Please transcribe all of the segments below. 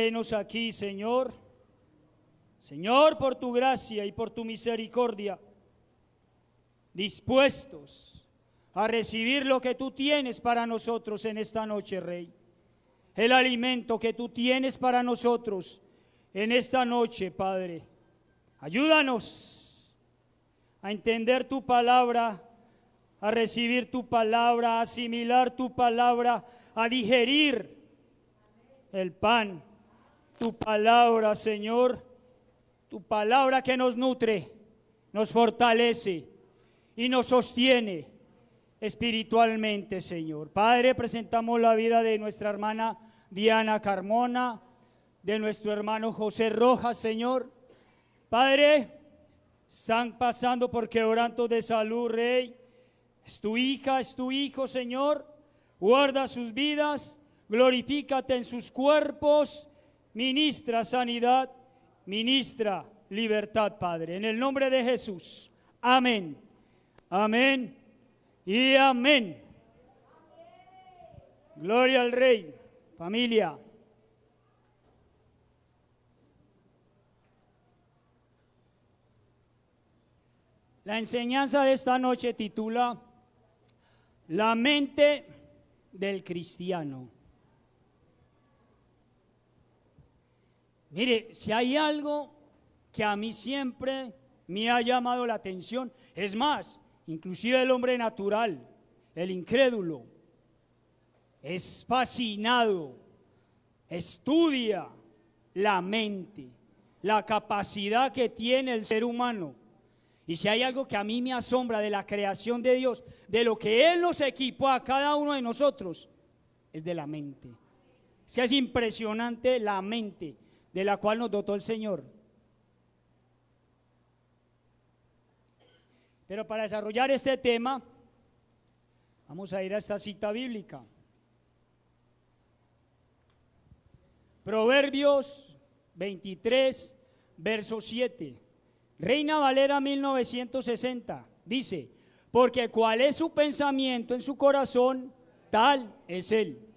Venos aquí, Señor. Señor, por tu gracia y por tu misericordia, dispuestos a recibir lo que tú tienes para nosotros en esta noche, Rey. El alimento que tú tienes para nosotros en esta noche, Padre. Ayúdanos a entender tu palabra, a recibir tu palabra, a asimilar tu palabra, a digerir el pan. Tu palabra, Señor, tu palabra que nos nutre, nos fortalece y nos sostiene espiritualmente, Señor. Padre, presentamos la vida de nuestra hermana Diana Carmona, de nuestro hermano José Rojas, Señor. Padre, están pasando por quebrantos de salud, Rey. Es tu hija, es tu hijo, Señor. Guarda sus vidas, glorifícate en sus cuerpos. Ministra sanidad, ministra libertad, Padre, en el nombre de Jesús. Amén, amén y amén. Gloria al Rey. Familia. La enseñanza de esta noche titula La mente del cristiano. Mire, si hay algo que a mí siempre me ha llamado la atención, es más, inclusive el hombre natural, el incrédulo, es fascinado, estudia la mente, la capacidad que tiene el ser humano. Y si hay algo que a mí me asombra de la creación de Dios, de lo que Él nos equipó a cada uno de nosotros, es de la mente. Es impresionante la mente de la cual nos dotó el Señor. Pero para desarrollar este tema, vamos a ir a esta cita bíblica. Proverbios 23, verso 7. Reina Valera 1960. Dice, porque cuál es su pensamiento en su corazón, tal es él.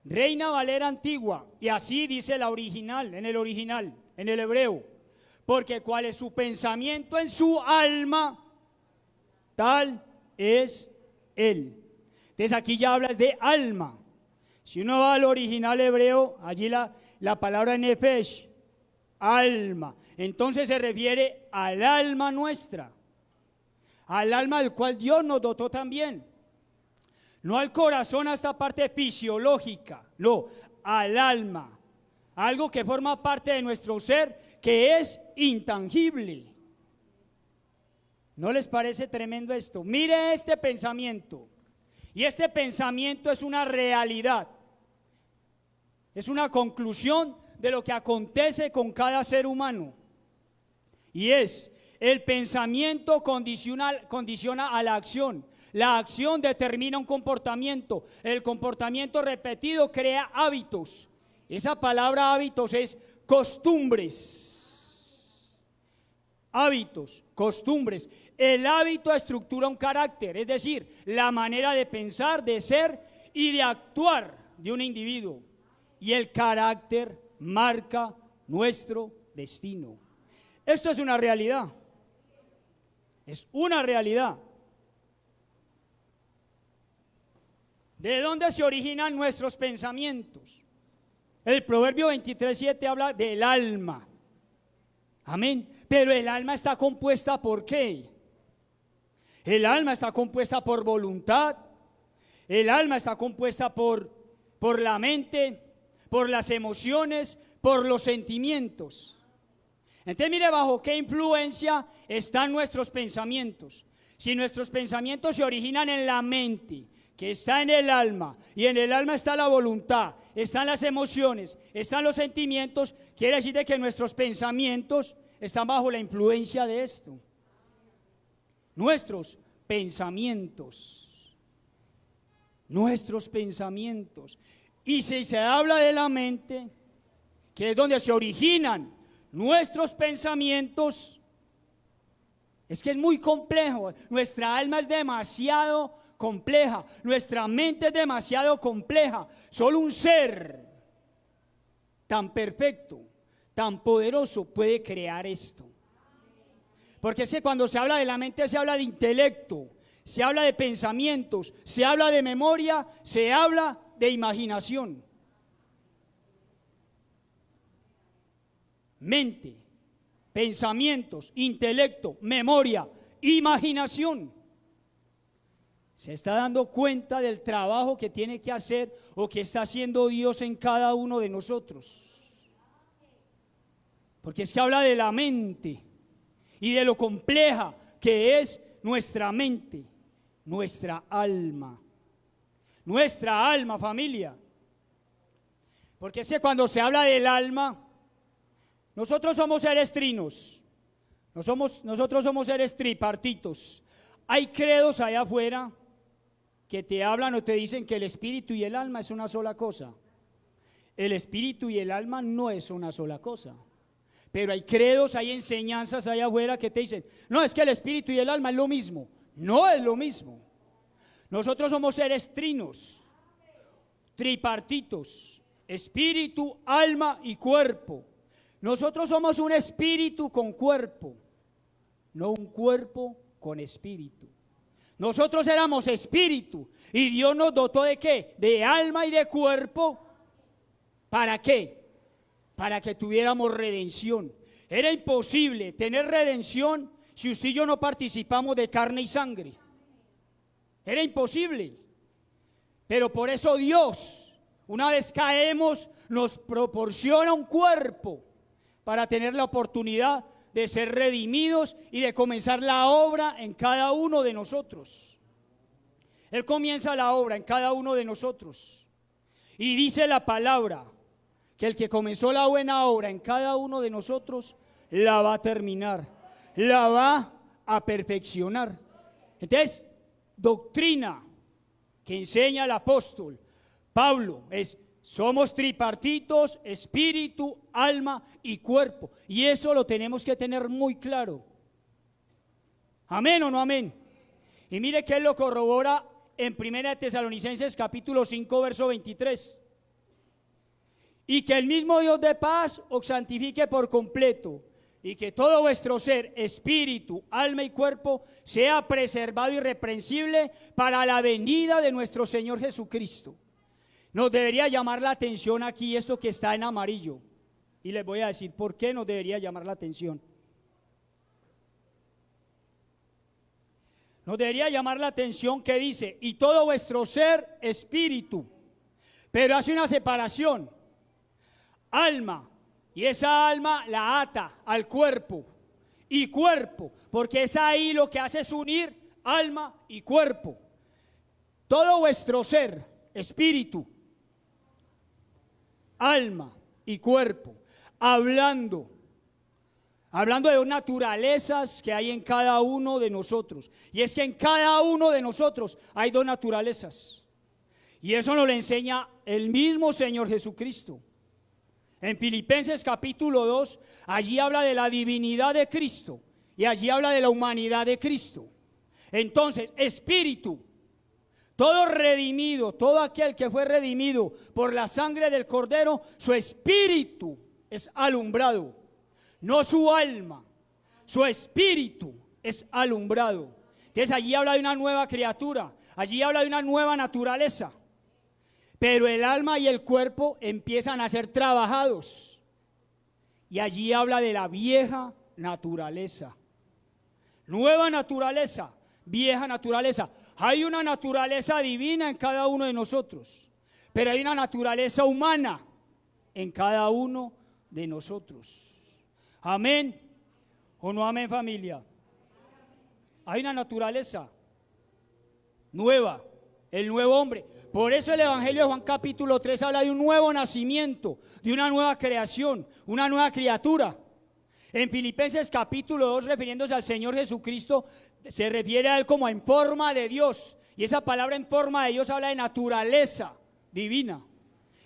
Reina Valera antigua, y así dice la original, en el hebreo, porque cuál es su pensamiento en su alma, tal es él. Entonces aquí ya hablas de alma. Si uno va al original hebreo, allí la palabra nefesh, alma, entonces se refiere al alma nuestra, al alma del cual Dios nos dotó también. No al corazón, a esta parte fisiológica, no, al alma, algo que forma parte de nuestro ser, que es intangible. ¿No les parece tremendo esto? Mire este pensamiento, y este pensamiento es una realidad, es una conclusión de lo que acontece con cada ser humano, y es, el pensamiento condiciona a la acción. La acción determina un comportamiento. El comportamiento repetido crea hábitos. Esa palabra hábitos es costumbres. Hábitos, costumbres. El hábito estructura un carácter, es decir, la manera de pensar, de ser y de actuar de un individuo. Y el carácter marca nuestro destino. Esto es una realidad. Es una realidad. ¿De dónde se originan nuestros pensamientos? El Proverbio 23:7 habla del alma. Amén. Pero el alma está compuesta ¿por qué? El alma está compuesta por voluntad. El alma está compuesta por la mente, por las emociones, por los sentimientos. Entonces mire bajo qué influencia están nuestros pensamientos. Si nuestros pensamientos se originan en la mente, que está en el alma, y en el alma está la voluntad, están las emociones, están los sentimientos, quiere decir de que nuestros pensamientos están bajo la influencia de esto. Nuestros pensamientos. Y si se habla de la mente, que es donde se originan nuestros pensamientos, es que es muy complejo. Nuestra alma es demasiado compleja, nuestra mente es demasiado compleja. Solo un ser tan perfecto, tan poderoso puede crear esto. Porque es que cuando se habla de la mente se habla de intelecto, se habla de pensamientos, se habla de memoria, se habla de imaginación. Mente, pensamientos, intelecto, memoria, imaginación. Se está dando cuenta del trabajo que tiene que hacer o que está haciendo Dios en cada uno de nosotros. Porque es que habla de la mente y de lo compleja que es nuestra mente, nuestra alma, familia. Porque es que cuando se habla del alma, nosotros somos seres trinos, nosotros somos seres tripartitos. Hay credos allá afuera que te hablan o te dicen que el espíritu y el alma es una sola cosa. El espíritu y el alma no es una sola cosa. Pero hay credos, hay enseñanzas allá afuera que te dicen, no, es que el espíritu y el alma es lo mismo. No es lo mismo. Nosotros somos seres trinos, tripartitos, espíritu, alma y cuerpo. Nosotros somos un espíritu con cuerpo, no un cuerpo con espíritu. Nosotros éramos espíritu y Dios nos dotó ¿de qué? De alma y de cuerpo. ¿Para qué? Para que tuviéramos redención. Era imposible tener redención si usted y yo no participamos de carne y sangre. Era imposible. Pero por eso Dios, una vez caemos, nos proporciona un cuerpo para tener la oportunidad de ser redimidos y de comenzar la obra en cada uno de nosotros. Él comienza la obra en cada uno de nosotros. Y dice la palabra que el que comenzó la buena obra en cada uno de nosotros la va a terminar, la va a perfeccionar. Entonces, doctrina que enseña el apóstol Pablo es: somos tripartitos, espíritu, alma y cuerpo. Y eso lo tenemos que tener muy claro. ¿Amén o no amén? Y mire que él lo corrobora en 1 Tesalonicenses capítulo 5 verso 23. Y que el mismo Dios de paz os santifique por completo, y que todo vuestro ser, espíritu, alma y cuerpo sea preservado irreprensible para la venida de nuestro Señor Jesucristo. Nos debería llamar la atención aquí esto que está en amarillo. Y les voy a decir por qué nos debería llamar la atención. Nos debería llamar la atención que dice, y todo vuestro ser, espíritu. Pero hace una separación. Alma. Y esa alma la ata al cuerpo. Y cuerpo. Porque es ahí lo que hace es unir alma y cuerpo. Todo vuestro ser, espíritu, alma y cuerpo, hablando de dos naturalezas que hay en cada uno de nosotros. Y es que en cada uno de nosotros hay dos naturalezas. Y eso nos lo enseña el mismo Señor Jesucristo. En Filipenses capítulo 2, allí habla de la divinidad de Cristo y allí habla de la humanidad de Cristo. Entonces, espíritu, todo redimido, todo aquel que fue redimido por la sangre del Cordero, su espíritu es alumbrado, no su alma, su espíritu es alumbrado. Entonces allí habla de una nueva criatura, allí habla de una nueva naturaleza, pero el alma y el cuerpo empiezan a ser trabajados y allí habla de la vieja naturaleza, nueva naturaleza, vieja naturaleza. Hay una naturaleza divina en cada uno de nosotros, pero hay una naturaleza humana en cada uno de nosotros. ¿Amén o no amén, familia? Hay una naturaleza nueva, el nuevo hombre. Por eso el Evangelio de Juan capítulo 3 habla de un nuevo nacimiento, de una nueva creación, una nueva criatura. En Filipenses capítulo 2, refiriéndose al Señor Jesucristo, se refiere a Él como en forma de Dios. Y esa palabra en forma de Dios habla de naturaleza divina.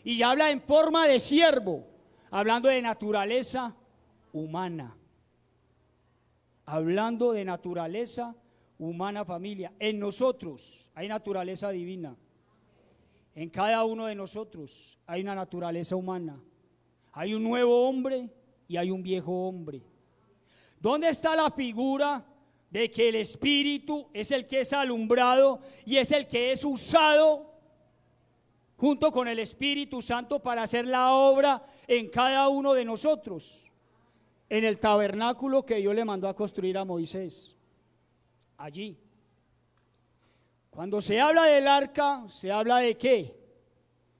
Y ya habla en forma de siervo, hablando de naturaleza humana. Hablando de naturaleza humana, familia. En nosotros hay naturaleza divina. En cada uno de nosotros hay una naturaleza humana. Hay un nuevo hombre y hay un viejo hombre. ¿Dónde está la figura de que el Espíritu es el que es alumbrado y es el que es usado junto con el Espíritu Santo para hacer la obra en cada uno de nosotros? En el tabernáculo que Dios le mandó a construir a Moisés. Allí. Cuando se habla del arca, ¿se habla de qué?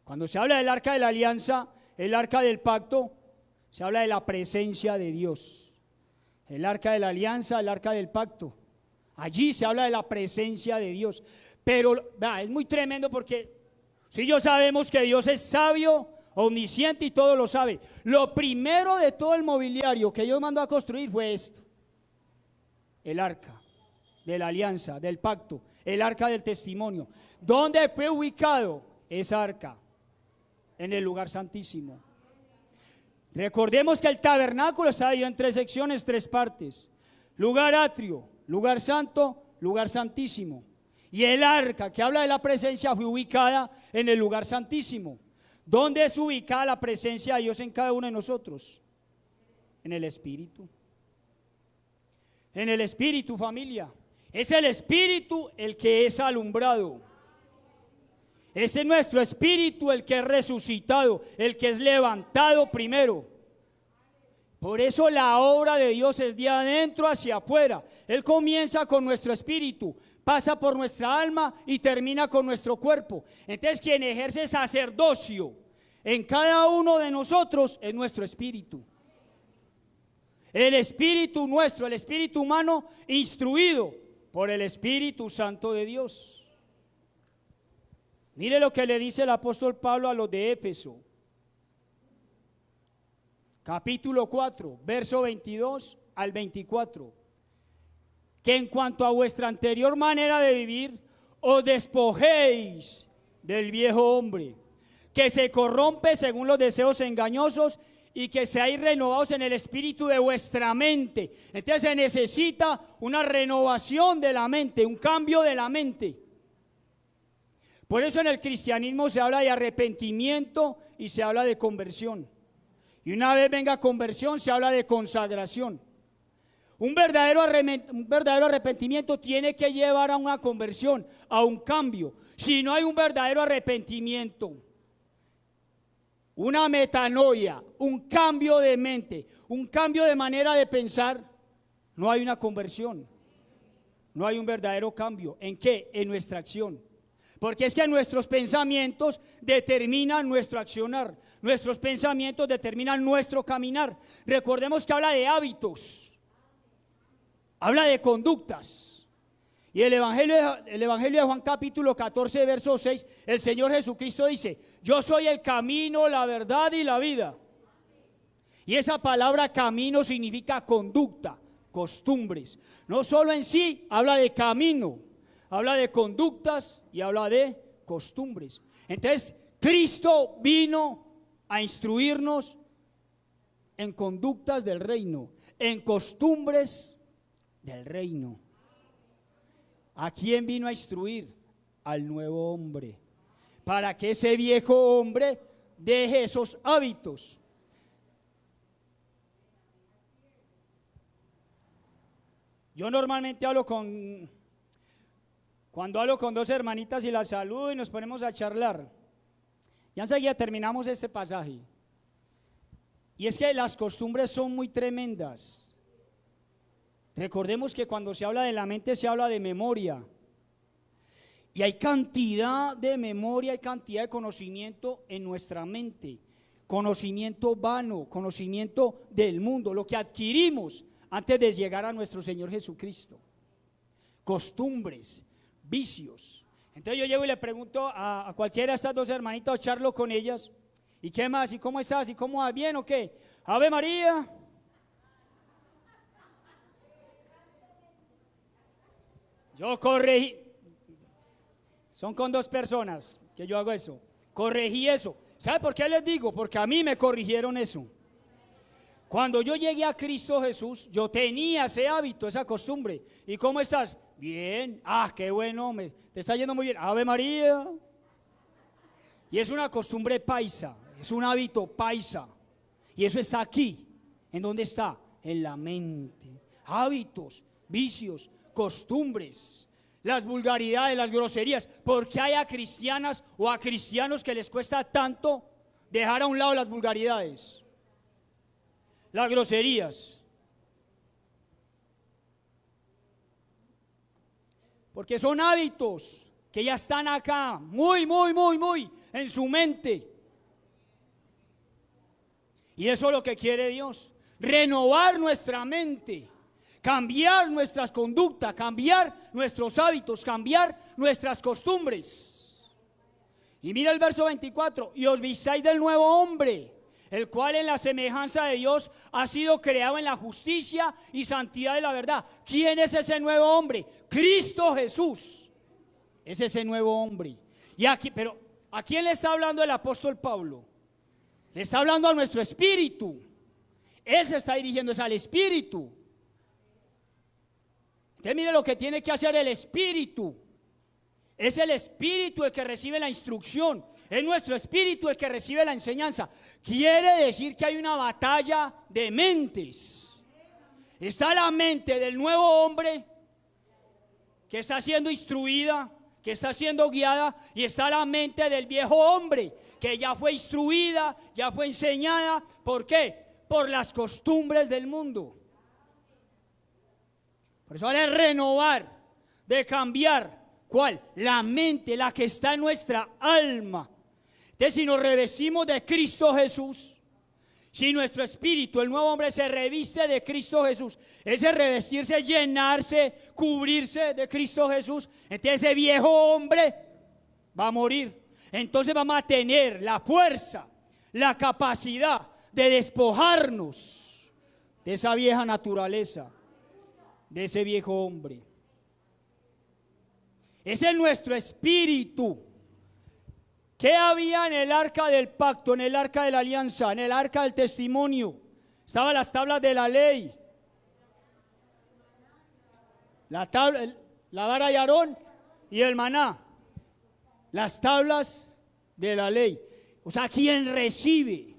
Cuando se habla del arca de la alianza, el arca del pacto, se habla de la presencia de Dios. El arca de la alianza, el arca del pacto. Allí se habla de la presencia de Dios. Pero es muy tremendo porque si yo sabemos que Dios es sabio, omnisciente y todo lo sabe. Lo primero de todo el mobiliario que Dios mandó a construir fue esto: el arca de la alianza, del pacto, el arca del testimonio. ¿Dónde fue ubicado esa arca? En el lugar santísimo. Recordemos que el tabernáculo está dividido en 3 secciones, 3 partes: lugar atrio, lugar santo, lugar santísimo. Y el arca que habla de la presencia fue ubicada en el lugar santísimo. ¿Dónde es ubicada la presencia de Dios en cada uno de nosotros? En el Espíritu. En el Espíritu, familia. Es el Espíritu el que es alumbrado. Es nuestro espíritu el que es resucitado, el que es levantado primero. Por eso la obra de Dios es de adentro hacia afuera. Él comienza con nuestro espíritu, pasa por nuestra alma y termina con nuestro cuerpo. Entonces quien ejerce sacerdocio en cada uno de nosotros es nuestro espíritu. El espíritu nuestro, el espíritu humano, instruido por el Espíritu Santo de Dios. Mire lo que le dice el apóstol Pablo a los de Éfeso. Capítulo 4, verso 22 al 24. Que en cuanto a vuestra anterior manera de vivir, os despojéis del viejo hombre, que se corrompe según los deseos engañosos, y que seáis renovados en el espíritu de vuestra mente. Entonces se necesita una renovación de la mente, un cambio de la mente. Por eso en el cristianismo se habla de arrepentimiento y se habla de conversión. Y una vez venga conversión, se habla de consagración. Un verdadero arrepentimiento tiene que llevar a una conversión, a un cambio. Si no hay un verdadero arrepentimiento, una metanoia, un cambio de mente, un cambio de manera de pensar, no hay una conversión. No hay un verdadero cambio. ¿En qué? En nuestra acción. Porque es que nuestros pensamientos determinan nuestro accionar. Nuestros pensamientos determinan nuestro caminar. Recordemos que habla de hábitos. Habla de conductas. Y el Evangelio de Juan capítulo 14, verso 6, el Señor Jesucristo dice: yo soy el camino, la verdad y la vida. Y esa palabra camino significa conducta, costumbres. No solo en sí habla de camino, habla de conductas y habla de costumbres. Entonces, Cristo vino a instruirnos en conductas del reino, en costumbres del reino. ¿A quién vino a instruir? Al nuevo hombre, para que ese viejo hombre deje esos hábitos. Yo normalmente cuando hablo con 2 hermanitas y las saludo y nos ponemos a charlar, ya enseguida terminamos este pasaje. Y es que las costumbres son muy tremendas. Recordemos que cuando se habla de la mente se habla de memoria. Y hay cantidad de memoria, hay cantidad de conocimiento en nuestra mente. Conocimiento vano, conocimiento del mundo, lo que adquirimos antes de llegar a nuestro Señor Jesucristo. Costumbres, vicios. Entonces yo llego y le pregunto a cualquiera de estas 2 hermanitas, charlo con ellas: ¿y qué más? ¿Y cómo estás? ¿Y cómo vas? ¿Bien o qué? Ave María. Yo corregí, son con 2 personas que yo hago eso, corregí eso. ¿Sabe por qué les digo? Porque a mí me corrigieron eso. Cuando yo llegué a Cristo Jesús, yo tenía ese hábito, esa costumbre. ¿Y cómo estás? Bien. Ah, qué bueno, te está yendo muy bien. Ave María. Y es una costumbre paisa, es un hábito paisa. Y eso está aquí. ¿En dónde está? En la mente. Hábitos, vicios, costumbres, las vulgaridades, las groserías. ¿Por qué hay a cristianas o a cristianos que les cuesta tanto dejar a un lado las vulgaridades, las groserías? Porque son hábitos que ya están acá, muy en su mente. Y eso es lo que quiere Dios, renovar nuestra mente, cambiar nuestras conductas, cambiar nuestros hábitos, cambiar nuestras costumbres. Y mira el verso 24, y os vistáis del nuevo hombre, el cual en la semejanza de Dios ha sido creado en la justicia y santidad de la verdad. ¿Quién es ese nuevo hombre? Cristo Jesús. Es ese nuevo hombre. Y aquí, pero ¿a quién le está hablando el apóstol Pablo? Le está hablando a nuestro espíritu. Él se está dirigiendo al espíritu. Entonces mire lo que tiene que hacer el espíritu. Es el espíritu el que recibe la instrucción. Es nuestro espíritu el que recibe la enseñanza. Quiere decir que hay una batalla de mentes. Está la mente del nuevo hombre que está siendo instruida, que está siendo guiada, y está la mente del viejo hombre que ya fue instruida, ya fue enseñada. ¿Por qué? Por las costumbres del mundo. Por eso vale renovar, de cambiar. ¿Cuál? La mente, la que está en nuestra alma. Entonces, si nos revestimos de Cristo Jesús, si nuestro espíritu, el nuevo hombre, se reviste de Cristo Jesús, ese revestirse, llenarse, cubrirse de Cristo Jesús, entonces ese viejo hombre va a morir. Entonces vamos a tener la fuerza, la capacidad de despojarnos de esa vieja naturaleza, de ese viejo hombre. Ese es nuestro espíritu. ¿Qué había en el arca del pacto, en el arca de la alianza, en el arca del testimonio? Estaban las tablas de la ley, la vara de Aarón y el maná, las tablas de la ley. O sea, quien recibe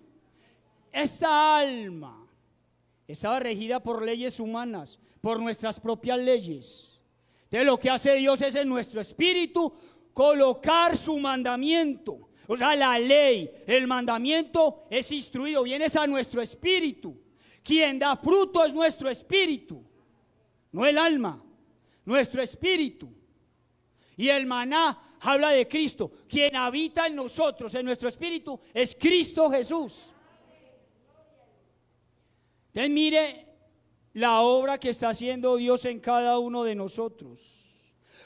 esta alma estaba regida por leyes humanas, por nuestras propias leyes. Entonces lo que hace Dios es en nuestro espíritu colocar su mandamiento. O sea, la ley, el mandamiento es instruido, viene a nuestro espíritu. Quien da fruto es nuestro espíritu, no el alma, nuestro espíritu. Y el maná habla de Cristo. Quien habita en nosotros, en nuestro espíritu, es Cristo Jesús. Entonces mire la obra que está haciendo Dios en cada uno de nosotros.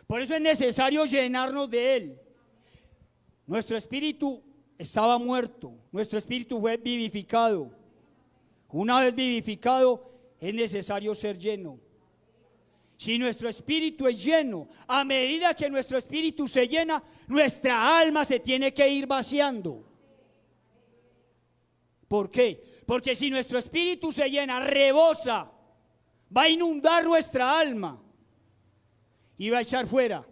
Por eso es necesario llenarnos de Él. Nuestro espíritu estaba muerto, nuestro espíritu fue vivificado. Una vez vivificado, es necesario ser lleno. Si nuestro espíritu es lleno, a medida que nuestro espíritu se llena, nuestra alma se tiene que ir vaciando. ¿Por qué? Porque si nuestro espíritu se llena, rebosa, va a inundar nuestra alma y va a echar fuera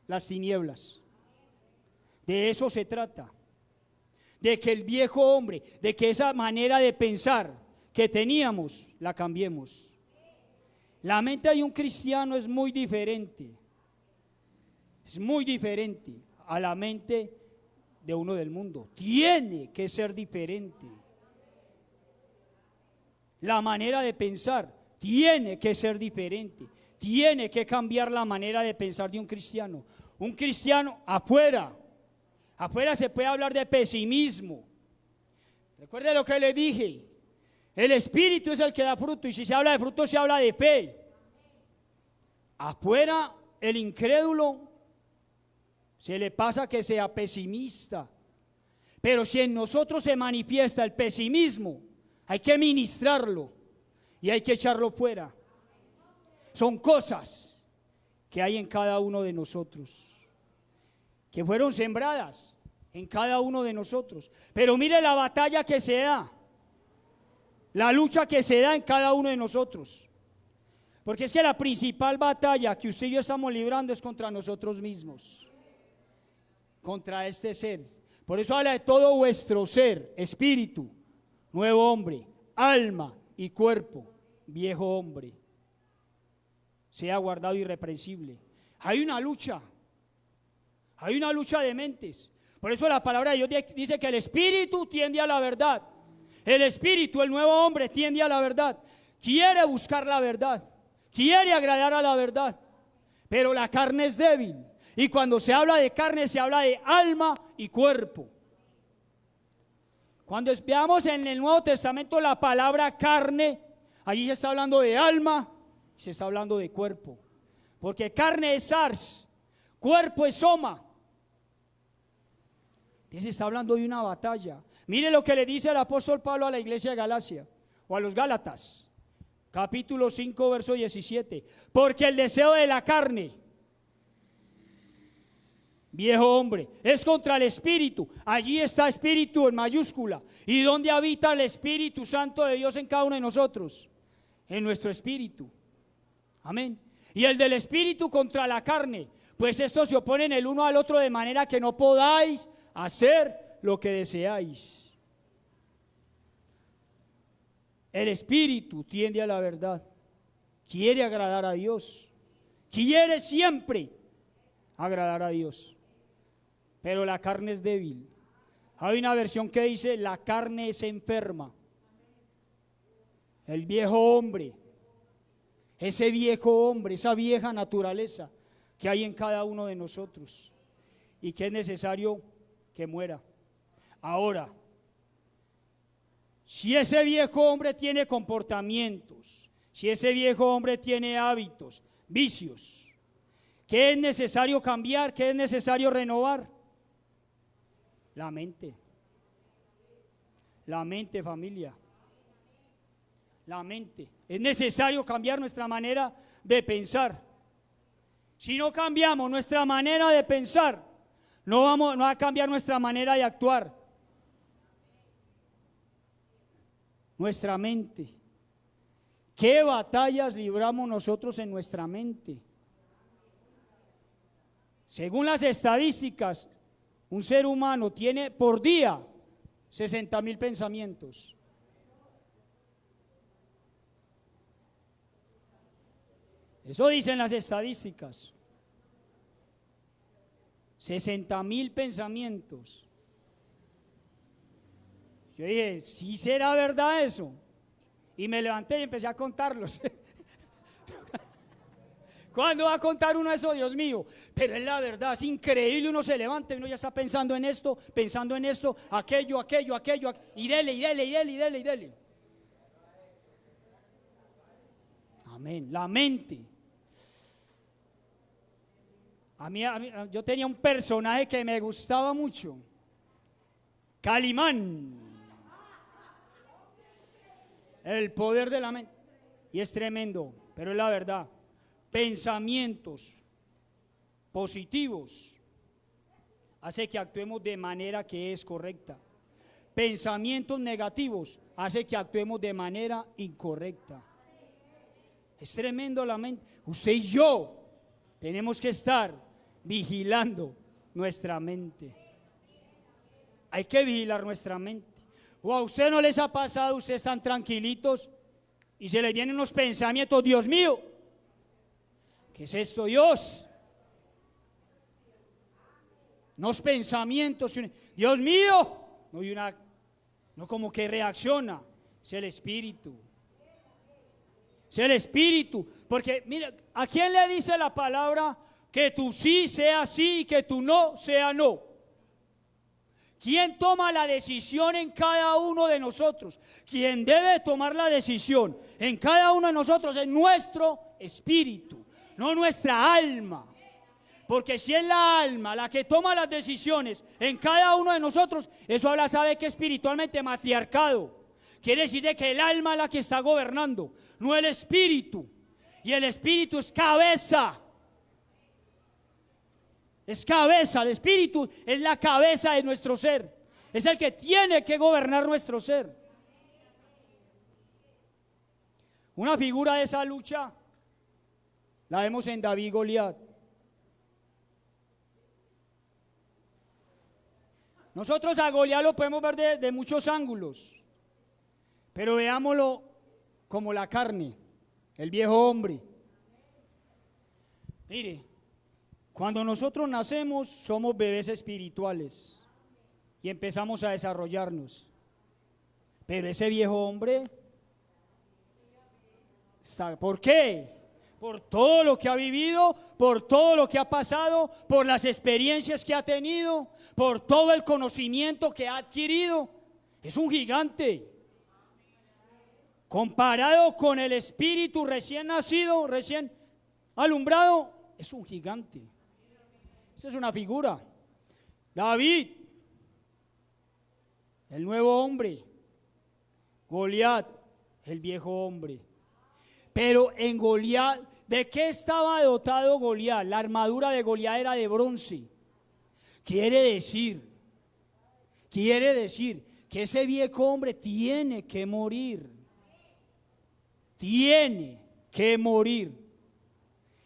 las tinieblas. De eso se trata, de que el viejo hombre, de que esa manera de pensar que teníamos, la cambiemos. La mente de un cristiano es muy diferente a la mente de uno del mundo. Tiene que ser diferente. La manera de pensar tiene que ser diferente. Tiene que cambiar la manera de pensar de un cristiano. Un cristiano afuera se puede hablar de pesimismo. Recuerde lo que le dije. El espíritu es el que da fruto, y si se habla de fruto se habla de fe. Afuera el incrédulo se le pasa que sea pesimista, pero si en nosotros se manifiesta el pesimismo, hay que ministrarlo y hay que echarlo fuera. Son cosas que hay en cada uno de nosotros, que fueron sembradas en cada uno de nosotros. Pero mire la batalla que se da, la lucha que se da en cada uno de nosotros. Porque es que la principal batalla que usted y yo estamos librando es contra nosotros mismos, contra este ser. Por eso habla de todo vuestro ser, espíritu, nuevo hombre, alma y cuerpo, viejo hombre, sea guardado irreprensible. Hay una lucha de mentes. Por eso la palabra de Dios dice que el espíritu tiende a la verdad. El espíritu, el nuevo hombre, tiende a la verdad. Quiere buscar la verdad, quiere agradar a la verdad, pero la carne es débil. Y cuando se habla de carne, se habla de alma y cuerpo. Cuando veamos en el Nuevo Testamento la palabra carne, allí se está hablando de alma, se está hablando de cuerpo. Porque carne es ars, cuerpo es soma. Se está hablando de una batalla. Mire lo que le dice el apóstol Pablo a la iglesia de Galacia, o a los Gálatas, capítulo 5, verso 17. Porque el deseo de la carne, viejo hombre, es contra el espíritu. Allí está espíritu en mayúscula. ¿Y dónde habita el Espíritu Santo de Dios en cada uno de nosotros? En nuestro espíritu. Amén. Y el del espíritu contra la carne, pues estos se oponen el uno al otro de manera que no podáis hacer lo que deseáis. El espíritu tiende a la verdad, quiere agradar a Dios, quiere siempre agradar a Dios, pero la carne es débil. Hay una versión que dice: la carne es enferma. El viejo hombre, ese viejo hombre, esa vieja naturaleza que hay en cada uno de nosotros y que es necesario que muera. Ahora, si ese viejo hombre tiene comportamientos, si ese viejo hombre tiene hábitos, vicios, ¿qué es necesario cambiar? ¿Qué es necesario renovar? La mente. La mente, familia. La mente. Es necesario cambiar nuestra manera de pensar. Si no cambiamos nuestra manera de pensar, no va a cambiar nuestra manera de actuar. Nuestra mente. ¿Qué batallas libramos nosotros en nuestra mente? Según las estadísticas, un ser humano tiene por día 60,000 pensamientos. Eso dicen las estadísticas. 60,000 pensamientos. Yo dije, ¿sí será verdad eso? Y me levanté y empecé a contarlos. ¿Cuándo va a contar uno eso, Dios mío? Pero es la verdad, es increíble. Uno se levanta y uno ya está pensando en esto, aquello, y dele. Amén. La mente. Yo tenía un personaje que me gustaba mucho, Calimán, el poder de la mente, y es tremendo, pero es la verdad. Pensamientos positivos hace que actuemos de manera que es correcta. Pensamientos negativos hace que actuemos de manera incorrecta. Es tremendo la mente. Usted y yo tenemos que estar vigilando nuestra mente. Hay que vigilar nuestra mente. ¿O a usted no les ha pasado? Ustedes están tranquilitos y se les vienen unos pensamientos: Dios mío, ¿qué es esto, Dios? Unos pensamientos, Dios mío, no como que reacciona. Es el espíritu. Es el espíritu. Porque mira, ¿a quién le dice la palabra que tu sí sea sí y que tu no sea no? ¿Quién toma la decisión en cada uno de nosotros? Quien debe tomar la decisión en cada uno de nosotros es nuestro espíritu, no nuestra alma. Porque si es la alma la que toma las decisiones en cada uno de nosotros, eso habla, sabe que espiritualmente matriarcado. Quiere decir de que el alma es la que está gobernando, no el espíritu. Y el espíritu es cabeza. Es cabeza, el espíritu es la cabeza de nuestro ser. Es el que tiene que gobernar nuestro ser. Una figura de esa lucha la vemos en David y Goliat. Nosotros a Goliat lo podemos ver de muchos ángulos. Pero veámoslo como la carne, el viejo hombre. Mire, cuando nosotros nacemos somos bebés espirituales y empezamos a desarrollarnos. Pero ese viejo hombre está, ¿por qué? Por todo lo que ha vivido, por todo lo que ha pasado, por las experiencias que ha tenido, por todo el conocimiento que ha adquirido. Es un gigante. Comparado con el espíritu recién nacido, recién alumbrado, es un gigante. Esto es una figura. David, el nuevo hombre. Goliat, el viejo hombre. Pero en Goliat, ¿de qué estaba dotado Goliat? La armadura de Goliat era de bronce. Quiere decir que ese viejo hombre tiene que morir. Tiene que morir.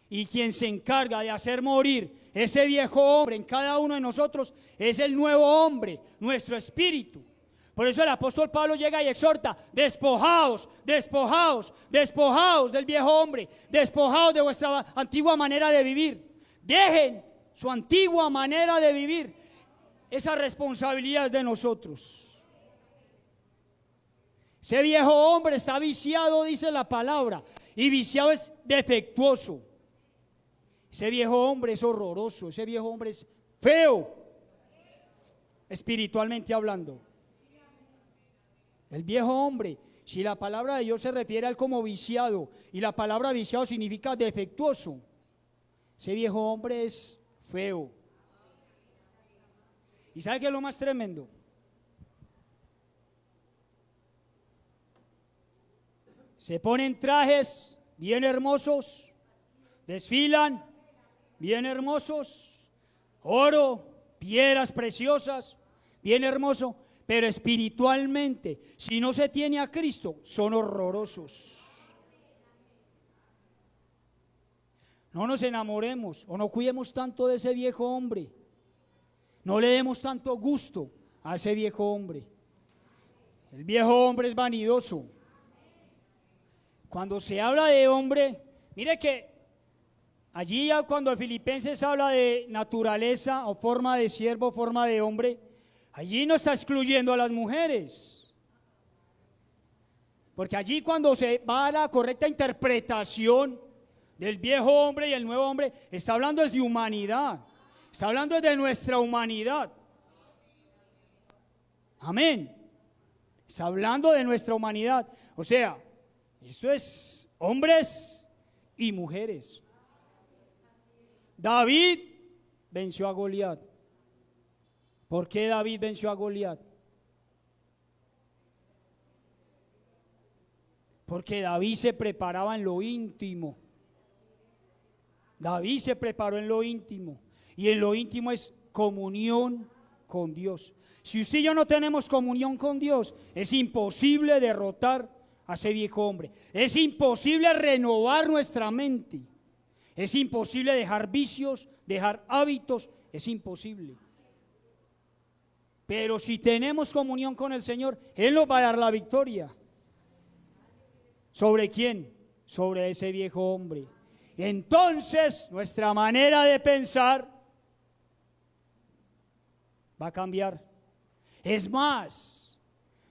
Y quien se encarga de hacer morir ese viejo hombre en cada uno de nosotros es el nuevo hombre, nuestro espíritu. Por eso el apóstol Pablo llega y exhorta: despojaos, despojaos, despojaos del viejo hombre, despojaos de vuestra antigua manera de vivir. Dejen su antigua manera de vivir. Esa responsabilidad es de nosotros. Ese viejo hombre está viciado, dice la palabra, y viciado es defectuoso. Ese viejo hombre es horroroso, ese viejo hombre es feo, espiritualmente hablando. El viejo hombre, si la palabra de Dios se refiere al como viciado, y la palabra viciado significa defectuoso, ese viejo hombre es feo. ¿Y sabe qué es lo más tremendo? Se ponen trajes bien hermosos, desfilan bien hermosos, oro, piedras preciosas, bien hermoso. Pero espiritualmente, si no se tiene a Cristo, son horrorosos. No nos enamoremos o no cuidemos tanto de ese viejo hombre. No le demos tanto gusto a ese viejo hombre. El viejo hombre es vanidoso. Cuando se habla de hombre, mire que allí ya cuando Filipenses habla de naturaleza o forma de siervo, forma de hombre, allí no está excluyendo a las mujeres, porque allí cuando se va a la correcta interpretación del viejo hombre y el nuevo hombre, está hablando de humanidad, está hablando de nuestra humanidad. Amén. Está hablando de nuestra humanidad. O sea, esto es hombres y mujeres. David venció a Goliat. ¿Por qué David venció a Goliat? Porque David se preparaba en lo íntimo. David se preparó en lo íntimo. Y en lo íntimo es comunión con Dios. Si usted y yo no tenemos comunión con Dios, es imposible derrotar a ese viejo hombre. Es imposible renovar nuestra mente. Es imposible dejar vicios, dejar hábitos. Es imposible. Pero si tenemos comunión con el Señor, Él nos va a dar la victoria. ¿Sobre quién? Sobre ese viejo hombre. Entonces, nuestra manera de pensar va a cambiar. Es más,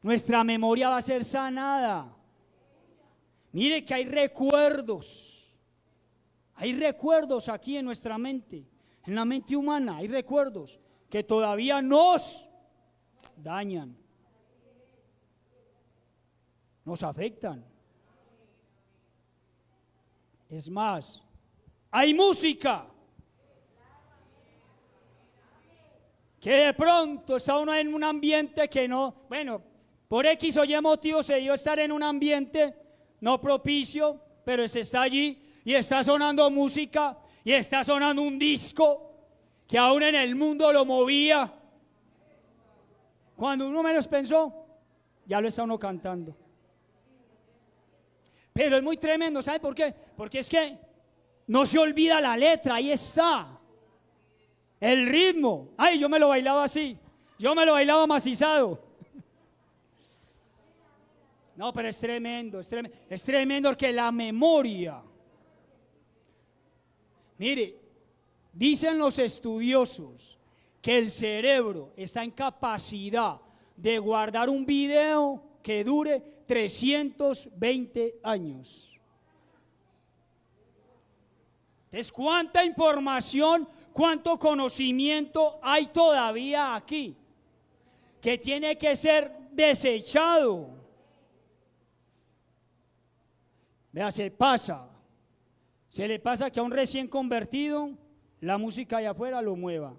nuestra memoria va a ser sanada. Mire que hay recuerdos aquí en nuestra mente, en la mente humana, hay recuerdos que todavía nos dañan, nos afectan. Es más, hay música que de pronto está uno en un ambiente que no, bueno, por X o Y motivo se dio estar en un ambiente no propicio, pero se está allí y está sonando música y está sonando un disco que aún en el mundo lo movía. Cuando uno menos pensó, ya lo está uno cantando. Pero es muy tremendo, ¿sabe por qué? Porque es que no se olvida la letra, ahí está. El ritmo, ay, yo me lo bailaba así, yo me lo bailaba macizado. No, pero es tremendo que la memoria, mire, dicen los estudiosos que el cerebro está en capacidad de guardar un video que dure 320 años. Entonces, ¿cuánta información, cuánto conocimiento hay todavía aquí que tiene que ser desechado? Vea, se le pasa que a un recién convertido la música allá afuera lo mueva.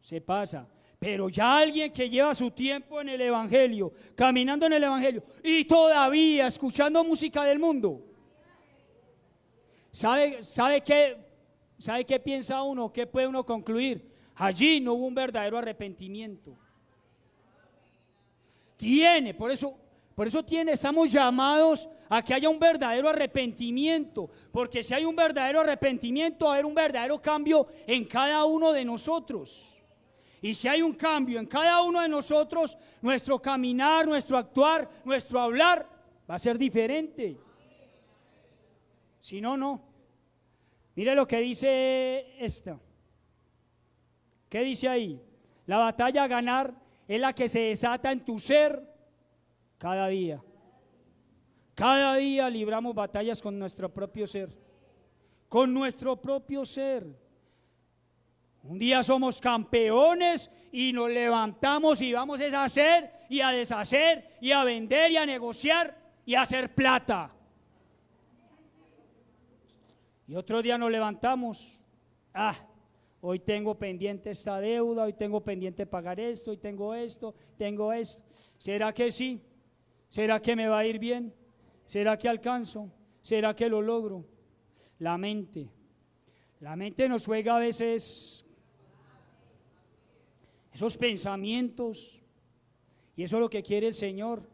Se pasa. Pero ya alguien que lleva su tiempo en el evangelio, caminando en el evangelio y todavía escuchando música del mundo, ¿sabe qué piensa uno? ¿Qué puede uno concluir? Allí no hubo un verdadero arrepentimiento. Estamos llamados a que haya un verdadero arrepentimiento, porque si hay un verdadero arrepentimiento, va a haber un verdadero cambio en cada uno de nosotros. Y si hay un cambio en cada uno de nosotros, nuestro caminar, nuestro actuar, nuestro hablar va a ser diferente. Si no, no. Mire lo que dice esta. ¿Qué dice ahí? La batalla a ganar es la que se desata en tu ser cada día. Cada día libramos batallas con nuestro propio ser. Con nuestro propio ser. Un día somos campeones y nos levantamos y vamos a hacer y a deshacer y a vender y a negociar y a hacer plata. Y otro día nos levantamos, hoy tengo pendiente esta deuda, hoy tengo pendiente pagar esto, hoy tengo esto. ¿Será que sí? ¿Será que me va a ir bien? ¿Será que alcanzo? ¿Será que lo logro? La mente nos juega a veces esos pensamientos, y eso es lo que quiere el Señor,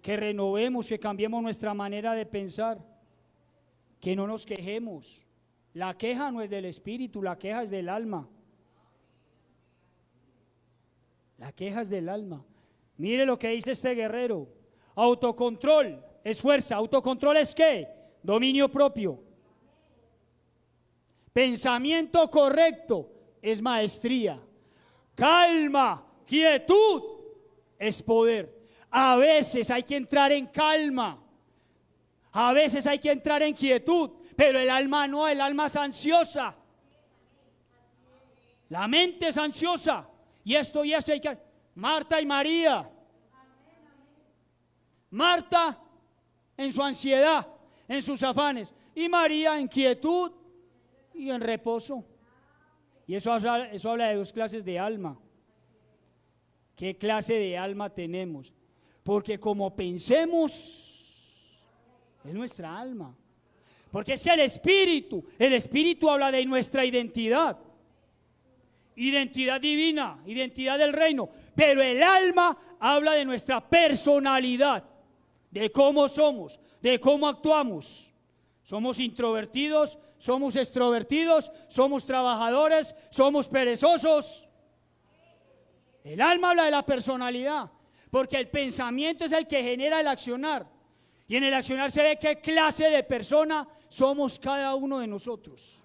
que renovemos, que cambiemos nuestra manera de pensar, que no nos quejemos. La queja no es del espíritu, la queja es del alma. La queja es del alma. Mire lo que dice este guerrero: autocontrol es fuerza. ¿Autocontrol es qué? Dominio propio. Pensamiento correcto es maestría. Calma, quietud es poder. A veces hay que entrar en calma, a veces hay que entrar en quietud, pero el alma no, el alma es ansiosa. La mente es ansiosa. Y esto hay que... Marta y María. Marta en su ansiedad, en sus afanes, y María en quietud y en reposo. Y eso habla de dos clases de alma. ¿Qué clase de alma tenemos? Porque como pensemos, es nuestra alma. Porque es que el espíritu habla de nuestra identidad. Identidad divina, identidad del reino. Pero el alma habla de nuestra personalidad, de cómo somos, de cómo actuamos. Somos introvertidos, somos extrovertidos, somos trabajadores, somos perezosos. El alma habla de la personalidad, porque el pensamiento es el que genera el accionar. Y en el accionar se ve qué clase de persona somos cada uno de nosotros.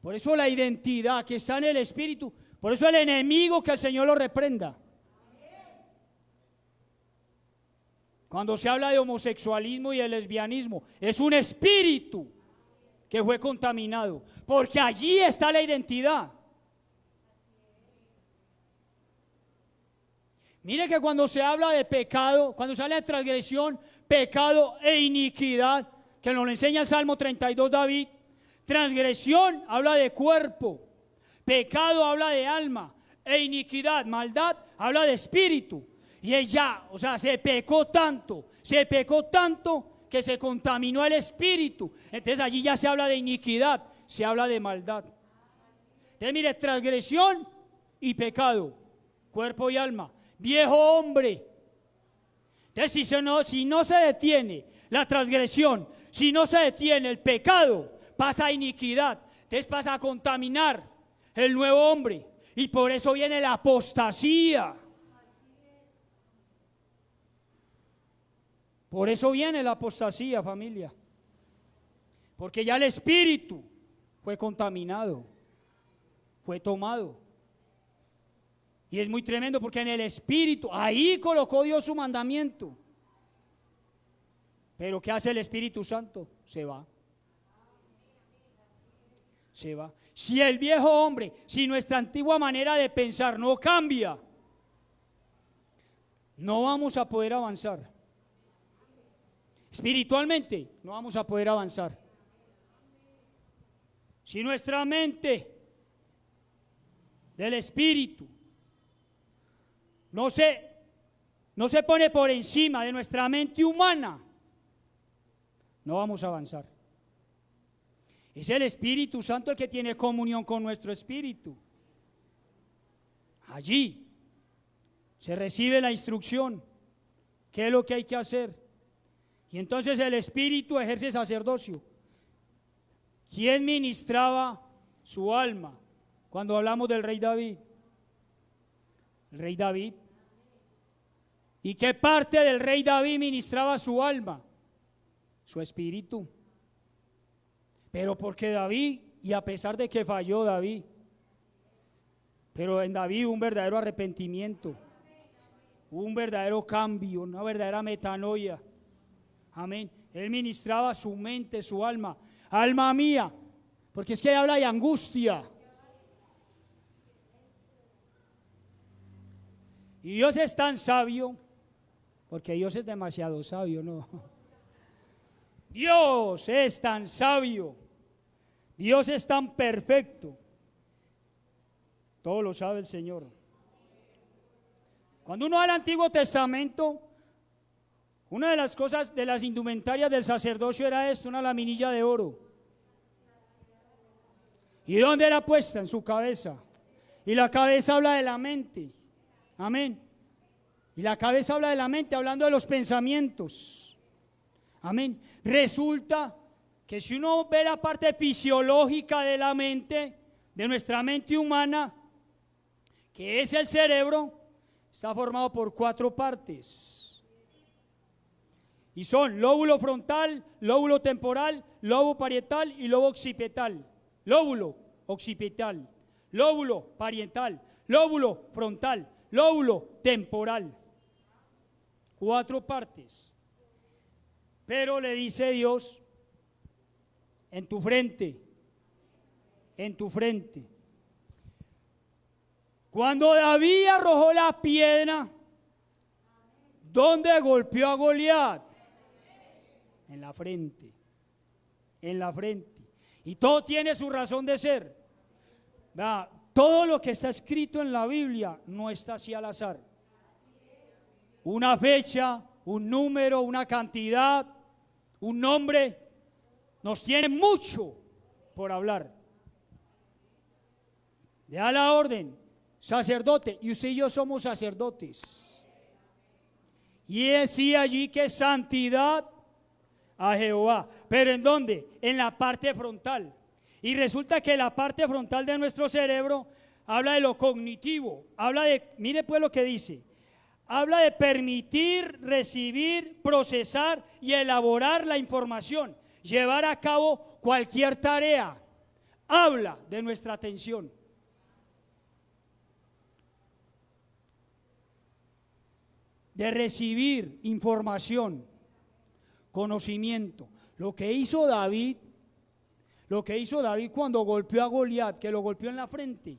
Por eso la identidad que está en el espíritu, por eso el enemigo, que el Señor lo reprenda. Cuando se habla de homosexualismo y de lesbianismo, es un espíritu que fue contaminado, porque allí está la identidad. Mire que cuando se habla de pecado, cuando se habla de transgresión, pecado e iniquidad, que nos lo enseña el Salmo 32 David, transgresión habla de cuerpo, pecado habla de alma, e iniquidad, maldad, habla de espíritu. Y ella, se pecó tanto que se contaminó el espíritu. Entonces allí ya se habla de iniquidad, se habla de maldad. Entonces mire, transgresión y pecado, cuerpo y alma, viejo hombre. Entonces si no se detiene la transgresión, si no se detiene el pecado, pasa a iniquidad, entonces pasa a contaminar el nuevo hombre. Y por eso viene la apostasía. Por eso viene la apostasía, familia. Porque ya el espíritu fue contaminado, fue tomado. Y es muy tremendo porque en el espíritu, ahí colocó Dios su mandamiento. Pero ¿qué hace el Espíritu Santo? Se va. Se va. Si el viejo hombre, si nuestra antigua manera de pensar no cambia, no vamos a poder avanzar. Espiritualmente no vamos a poder avanzar. Si nuestra mente del Espíritu no se pone por encima de nuestra mente humana, no vamos a avanzar. Es el Espíritu Santo el que tiene comunión con nuestro espíritu. Allí se recibe la instrucción, qué es lo que hay que hacer. Y entonces el Espíritu ejerce sacerdocio. ¿Quién ministraba su alma cuando hablamos del rey David? El rey David. ¿Y qué parte del rey David ministraba su alma? Su espíritu. Pero porque David, y a pesar de que falló David, pero en David hubo un verdadero arrepentimiento, hubo un verdadero cambio, una verdadera metanoia. Amén. Él ministraba su mente, su alma. Alma mía, porque es que habla de angustia. Y Dios es tan sabio, porque Dios es demasiado sabio, ¿no? Dios es tan sabio, Dios es tan perfecto, todo lo sabe el Señor. Cuando uno va al Antiguo Testamento, una de las cosas de las indumentarias del sacerdocio era esto, una laminilla de oro. ¿Y dónde era puesta? En su cabeza. Y la cabeza habla de la mente. Amén. Y la cabeza habla de la mente, hablando de los pensamientos. Amén. Resulta que si uno ve la parte fisiológica de la mente, de nuestra mente humana, que es el cerebro, está formado por 4 partes. Y son lóbulo frontal, lóbulo temporal, lóbulo parietal y lóbulo occipital. Lóbulo occipital, lóbulo parietal, lóbulo frontal, lóbulo temporal. 4 partes. Pero le dice Dios, en tu frente, en tu frente. Cuando David arrojó la piedra, ¿dónde golpeó a Goliat? En la frente, en la frente. Y todo tiene su razón de ser. Todo lo que está escrito en la Biblia no está así al azar. Una fecha, un número, una cantidad, un nombre, nos tiene mucho por hablar. Le da la orden, sacerdote, y usted y yo somos sacerdotes. Y decía allí que santidad a Jehová. ¿Pero en dónde? En la parte frontal. Y resulta que la parte frontal de nuestro cerebro habla de lo cognitivo, habla de, mire pues lo que dice, habla de permitir, recibir, procesar y elaborar la información, llevar a cabo cualquier tarea. Habla de nuestra atención. De recibir información, conocimiento. Lo que hizo David cuando golpeó a Goliat, que lo golpeó en la frente,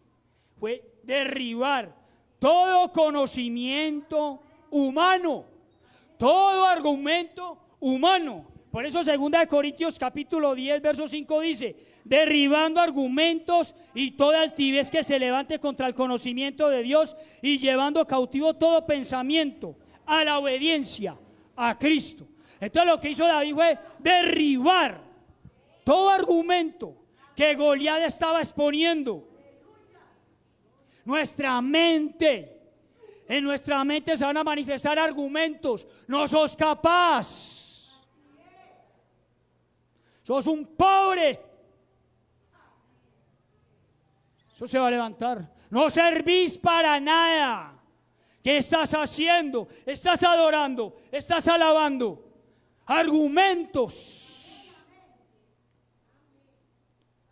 fue derribar todo conocimiento humano, todo argumento humano. Por eso 2 Corintios capítulo 10 verso 5 dice, derribando argumentos y toda altivez que se levante contra el conocimiento de Dios y llevando cautivo todo pensamiento a la obediencia a Cristo. Entonces lo que hizo David fue derribar todo argumento que Goliat estaba exponiendo. Nuestra mente, en nuestra mente se van a manifestar argumentos. No sos capaz, sos un pobre. Eso se va a levantar. No servís para nada. ¿Qué estás haciendo? Estás adorando, estás alabando, argumentos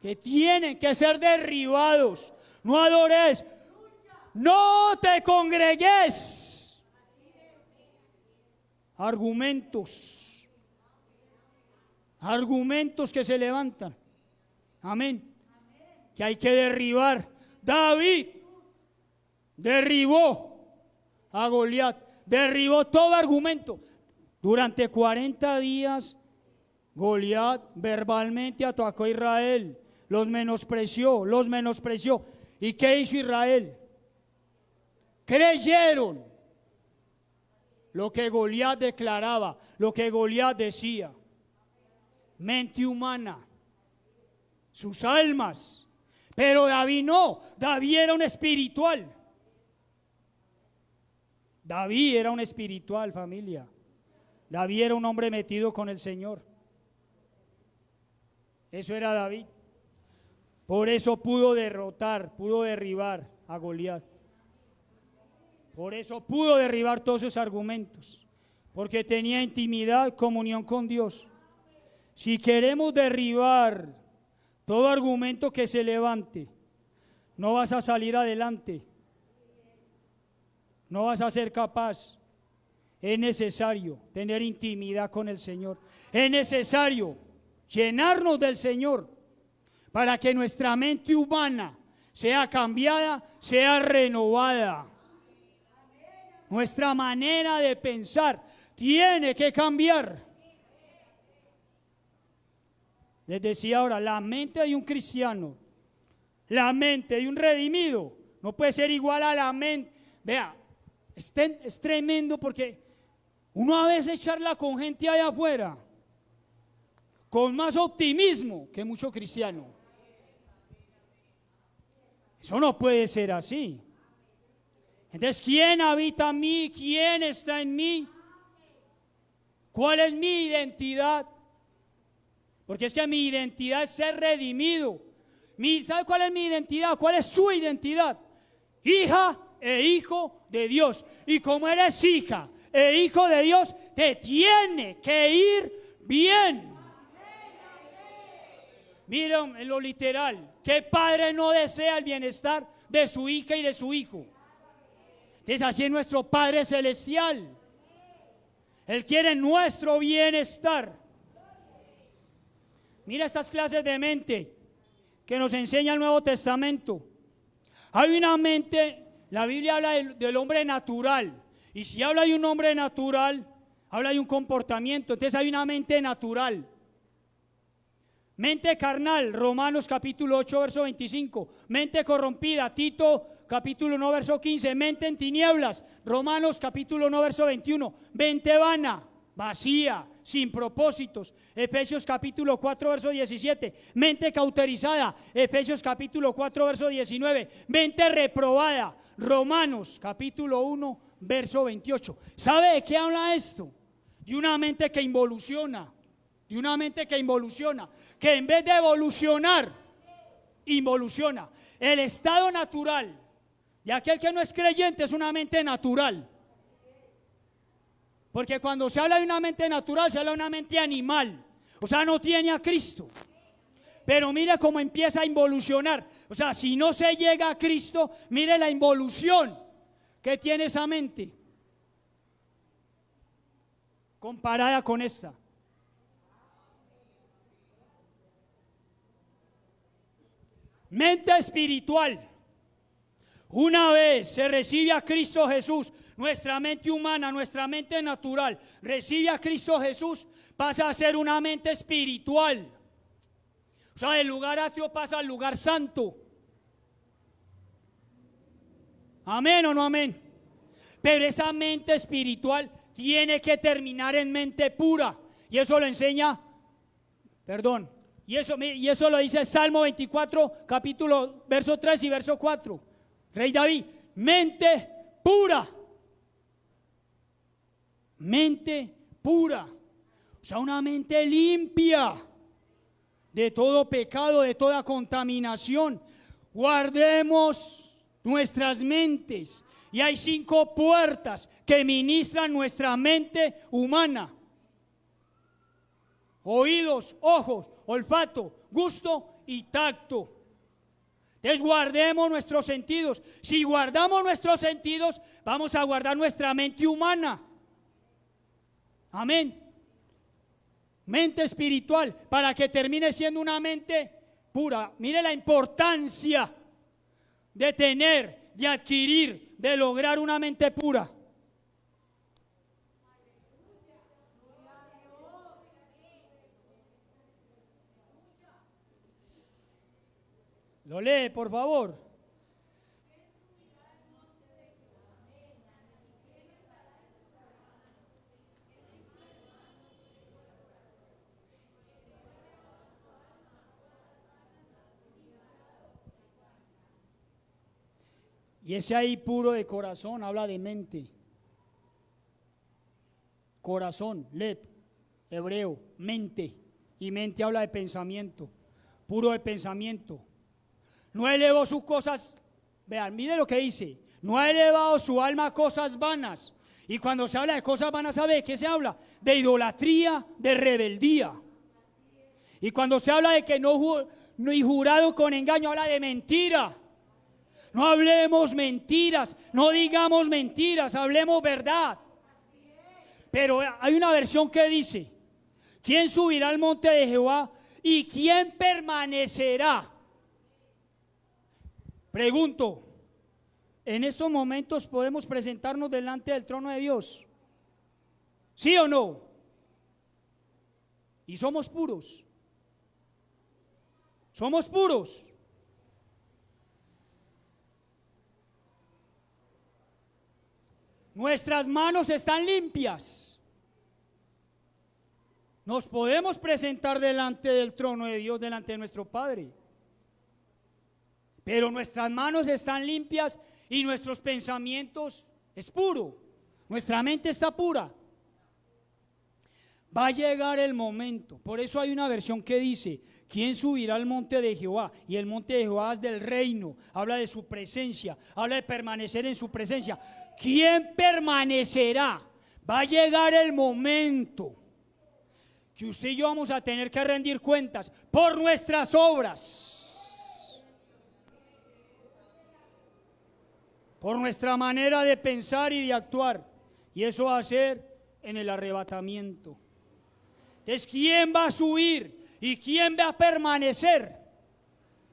que tienen que ser derribados. No adores, no te congregues. Argumentos que se levantan. Amén. Que hay que derribar. David derribó a Goliat, derribó todo argumento. Durante 40 días Goliat verbalmente atacó a Israel, los menospreció. ¿Y qué hizo Israel? Creyeron lo que Goliat declaraba, lo que Goliat decía. Mente humana, sus almas. Pero David no, David era un espiritual. David era un espiritual, familia. David era un hombre metido con el Señor. Eso era David. Por eso pudo derribar a Goliat. Por eso pudo derribar todos sus argumentos. Porque tenía intimidad, comunión con Dios. Si queremos derribar todo argumento que se levante, no vas a salir adelante. No vas a ser capaz. Es necesario tener intimidad con el Señor. Es necesario llenarnos del Señor para que nuestra mente humana sea cambiada, sea renovada. Nuestra manera de pensar tiene que cambiar. Les decía ahora, la mente de un cristiano, la mente de un redimido, no puede ser igual a la mente. Vea, es tremendo porque uno a veces charla con gente allá afuera con más optimismo que mucho cristiano. Eso no puede ser así. Entonces, ¿quién habita en mí? ¿Quién está en mí? ¿Cuál es mi identidad? Porque es que mi identidad es ser redimido. ¿Sabe cuál es mi identidad? ¿Cuál es su identidad? Hija e hijo de Dios. Y como eres hija e hijo de Dios, te tiene que ir bien. Miren en lo literal, ¿qué padre no desea el bienestar de su hija y de su hijo? Entonces así es nuestro Padre Celestial. Él quiere nuestro bienestar. Mira estas clases de mente que nos enseña el Nuevo Testamento. Hay una mente, la Biblia habla del hombre natural. Y si habla de un hombre natural, habla de un comportamiento. Entonces hay una mente natural. Mente carnal, Romanos capítulo 8, verso 25. Mente corrompida, Tito capítulo 1, verso 15. Mente en tinieblas, Romanos capítulo 1, verso 21. Mente vana, vacía, sin propósitos, Efesios capítulo 4, verso 17. Mente cauterizada, Efesios capítulo 4, verso 19. Mente reprobada, Romanos capítulo 1, verso 28. ¿Sabe de qué habla esto? De una mente que involuciona. De una mente que involuciona, que en vez de evolucionar, involuciona. El estado natural de aquel que no es creyente es una mente natural. Porque cuando se habla de una mente natural, se habla de una mente animal. O sea, no tiene a Cristo. Pero mire cómo empieza a involucionar. O sea, si no se llega a Cristo, mire la involución que tiene esa mente comparada con esta. Mente espiritual. Una vez se recibe a Cristo Jesús, nuestra mente humana, nuestra mente natural, recibe a Cristo Jesús, pasa a ser una mente espiritual. O sea, del lugar atrio pasa al lugar santo. Amén o no amén. Pero esa mente espiritual tiene que terminar en mente pura. Y eso lo enseña, y eso lo dice el Salmo 24, capítulo, verso 3 y verso 4. Rey David, mente pura. Mente pura. O sea, una mente limpia de todo pecado, de toda contaminación. Guardemos nuestras mentes. Y hay 5 puertas que ministran nuestra mente humana. oídos, ojos, olfato, gusto y tacto. Entonces guardemos nuestros sentidos. Si guardamos nuestros sentidos, vamos a guardar nuestra mente humana. Amén. Mente espiritual, para que termine siendo una mente pura. Mire la importancia de tener, de adquirir, de lograr una mente pura. Lo lee, por favor. Y ese ahí puro de corazón habla de mente. Corazón, lep, hebreo, mente. Y mente habla de pensamiento, puro de pensamiento. No elevó sus cosas, vean, mire lo que dice, no ha elevado su alma a cosas vanas. Y cuando se habla de cosas vanas, ¿sabe de qué se habla? De idolatría, de rebeldía. Y cuando se habla de que no y jurado con engaño, habla de mentira. No hablemos mentiras, no digamos mentiras, hablemos verdad. Pero hay una versión que dice, ¿quién subirá al monte de Jehová y quién permanecerá? Pregunto, ¿en estos momentos podemos presentarnos delante del trono de Dios? ¿Sí o no? Y somos puros. Somos puros. Nuestras manos están limpias. Nos podemos presentar delante del trono de Dios, delante de nuestro Padre. Pero nuestras manos están limpias y nuestros pensamientos es puro. Nuestra mente está pura. Va a llegar el momento. Por eso hay una versión que dice, ¿quién subirá al monte de Jehová? Y el monte de Jehová es del reino, habla de su presencia, habla de permanecer en su presencia. ¿Quién permanecerá? Va a llegar el momento que usted y yo vamos a tener que rendir cuentas por nuestras obras, por nuestra manera de pensar y de actuar, y eso va a ser en el arrebatamiento. Entonces, ¿quién va a subir y quién va a permanecer?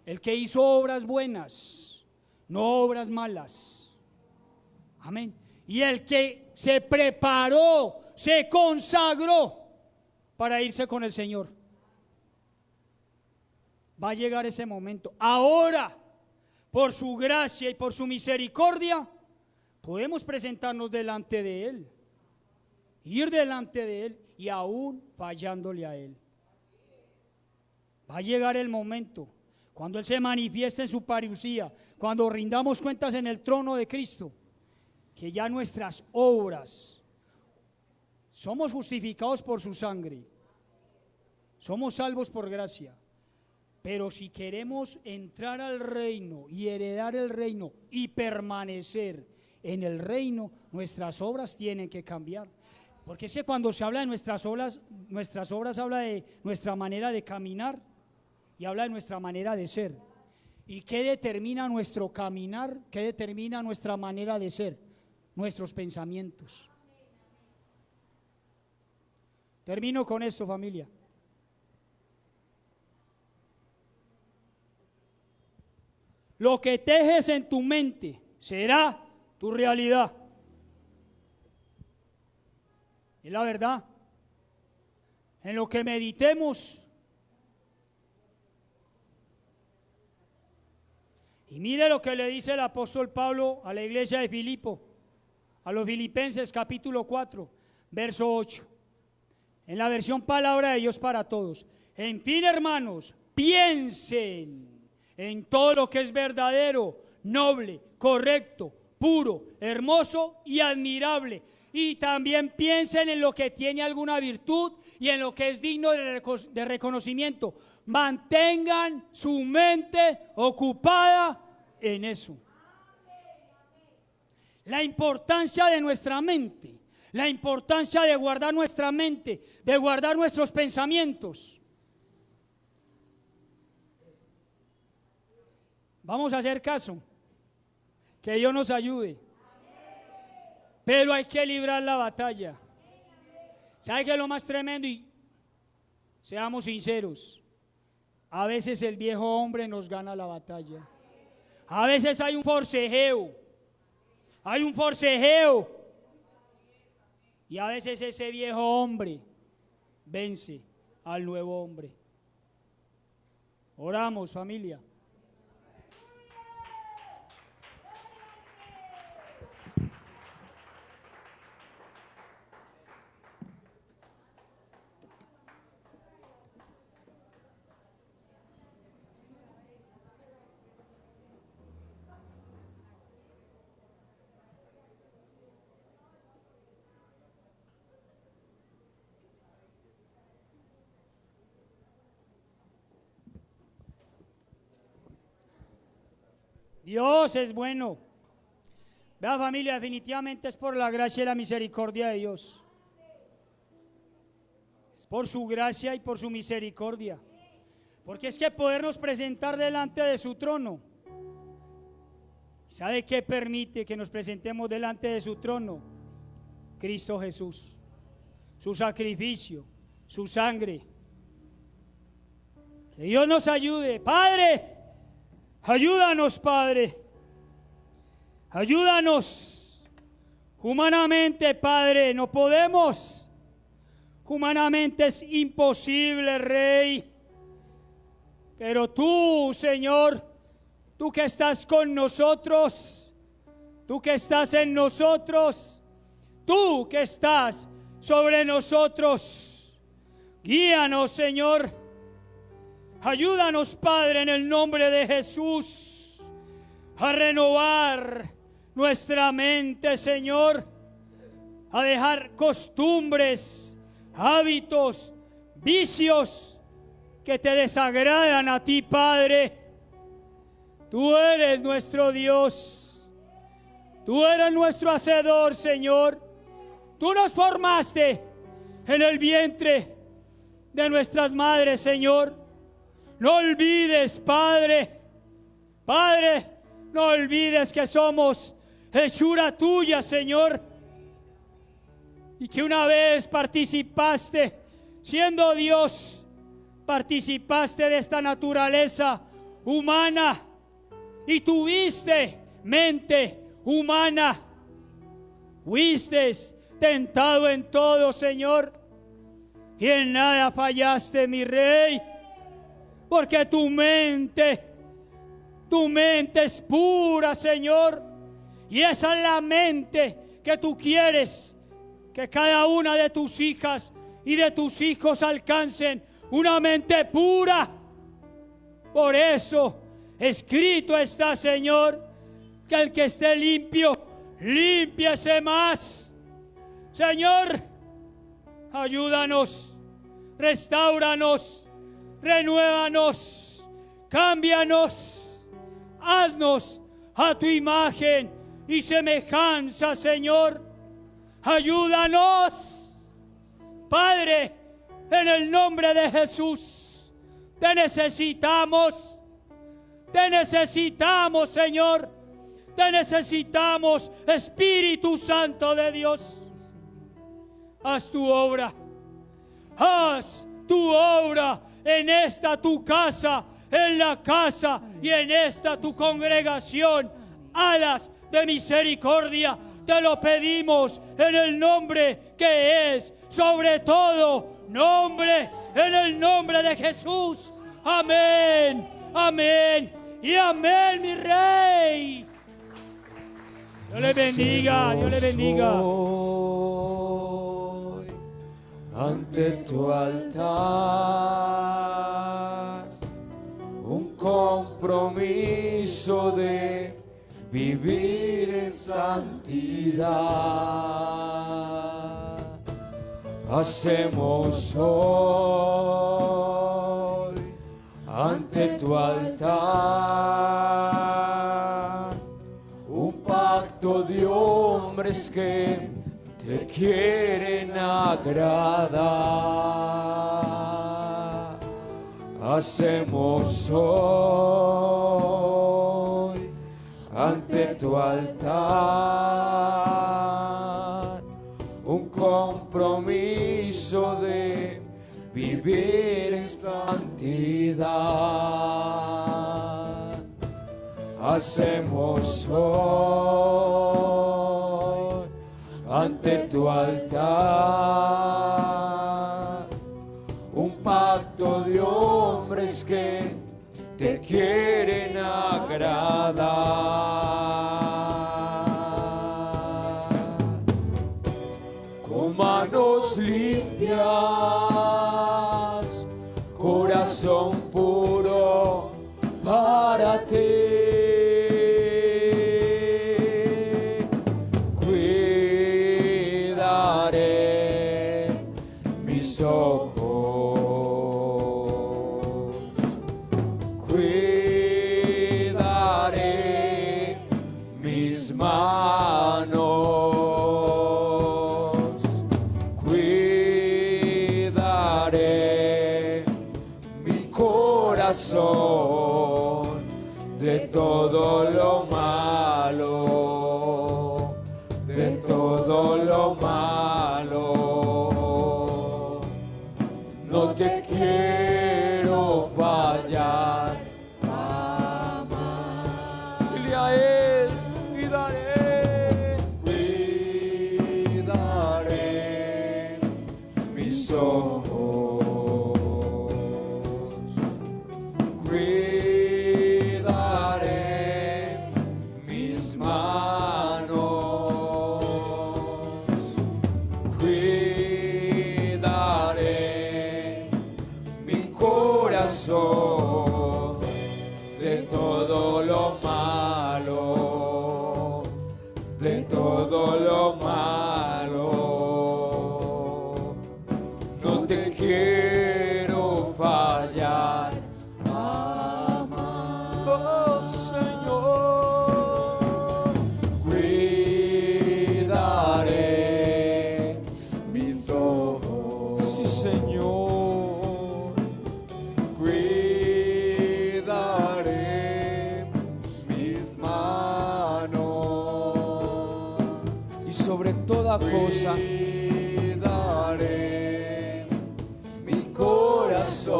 El que hizo obras buenas, no obras malas. Amén. Y el que se preparó, se consagró para irse con el Señor. Va a llegar ese momento. Ahora, por su gracia y por su misericordia, podemos presentarnos delante de Él, ir delante de Él y aún fallándole a Él. Va a llegar el momento cuando Él se manifieste en su parucía, cuando rindamos cuentas en el trono de Cristo, que ya nuestras obras, somos justificados por su sangre, somos salvos por gracia. Pero si queremos entrar al reino y heredar el reino y permanecer en el reino, nuestras obras tienen que cambiar. Porque es que cuando se habla de nuestras obras habla de nuestra manera de caminar y habla de nuestra manera de ser. ¿Y qué determina nuestro caminar? ¿Qué determina nuestra manera de ser? Nuestros pensamientos. Termino con esto, familia. Lo que tejes en tu mente será tu realidad. Es la verdad. En lo que meditemos. Y mire lo que le dice el apóstol Pablo a la iglesia de Filipo, a los Filipenses capítulo 4, verso 8. En la versión Palabra de Dios para Todos. En fin, hermanos, piensen en todo lo que es verdadero, noble, correcto, puro, hermoso y admirable. Y también piensen en lo que tiene alguna virtud y en lo que es digno de reconocimiento. Mantengan su mente ocupada en eso. La importancia de nuestra mente, la importancia de guardar nuestra mente, de guardar nuestros pensamientos. Vamos a hacer caso, que Dios nos ayude, pero hay que librar la batalla. ¿Sabe qué es lo más tremendo? Y seamos sinceros, a veces el viejo hombre nos gana la batalla. A veces hay un forcejeo, y a veces ese viejo hombre vence al nuevo hombre. Oramos, familia. Dios es bueno. Vea, familia, definitivamente es por la gracia y la misericordia de Dios. Es por su gracia y por su misericordia. Porque es que podernos presentar delante de su trono. ¿Sabe qué permite que nos presentemos delante de su trono? Cristo Jesús, su sacrificio, su sangre. Que Dios nos ayude. Padre, ayúdanos, Padre. Ayúdanos. Humanamente, Padre, no podemos. Humanamente es imposible, Rey. Pero tú, Señor, tú que estás con nosotros, tú que estás en nosotros, tú que estás sobre nosotros, guíanos, Señor. Ayúdanos, Padre, en el nombre de Jesús, a renovar nuestra mente, Señor, a dejar costumbres, hábitos, vicios que te desagradan a ti, Padre. Tú eres nuestro Dios, tú eres nuestro hacedor, Señor. Tú nos formaste en el vientre de nuestras madres, Señor. No olvides, Padre, Padre, no olvides que somos hechura tuya, Señor, y que una vez participaste, siendo Dios, participaste de esta naturaleza humana y tuviste mente humana. Fuiste tentado en todo, Señor, y en nada fallaste, mi Rey, porque tu mente es pura, Señor, y esa es la mente que tú quieres que cada una de tus hijas y de tus hijos alcancen, una mente pura. Por eso escrito está, Señor, que el que esté limpio, límpiese más. Señor, ayúdanos, restáuranos, renuévanos, cámbianos, haznos a tu imagen y semejanza, Señor. Ayúdanos, Padre, en el nombre de Jesús. Te necesitamos, Señor. Te necesitamos, Espíritu Santo de Dios. Haz tu obra, haz tu obra en esta tu casa, en la casa y en esta tu congregación. Alas de misericordia, te lo pedimos en el nombre que es sobre todo nombre, en el nombre de Jesús. Amén, amén y amén, mi Rey. Dios le bendiga, Dios le bendiga. Ante tu altar, un compromiso de vivir en santidad. Hacemos hoy ante tu altar un pacto de hombres que te quieren agradar. Hacemos hoy ante tu altar un compromiso de vivir en santidad. Hacemos hoy ante tu altar un pacto de hombres que te quieren agradar. Con manos limpias, corazón puro para ti. Cuidaré mis ojos, cuidaré mis manos, cuidaré mi corazón de todo lo malo, de todo lo malo. No te quiero fallar jamás. Dile a él, cuidaré mis ojos, cuidaré mis manos, cuidaré mi corazón de todo lo malo, de todo lo malo. No te quiero fallar jamás. Oh Señor, cuidaré mis ojos. Sí, Señor, cuidaré mis manos y sobre toda cosa cuidaré mi corazón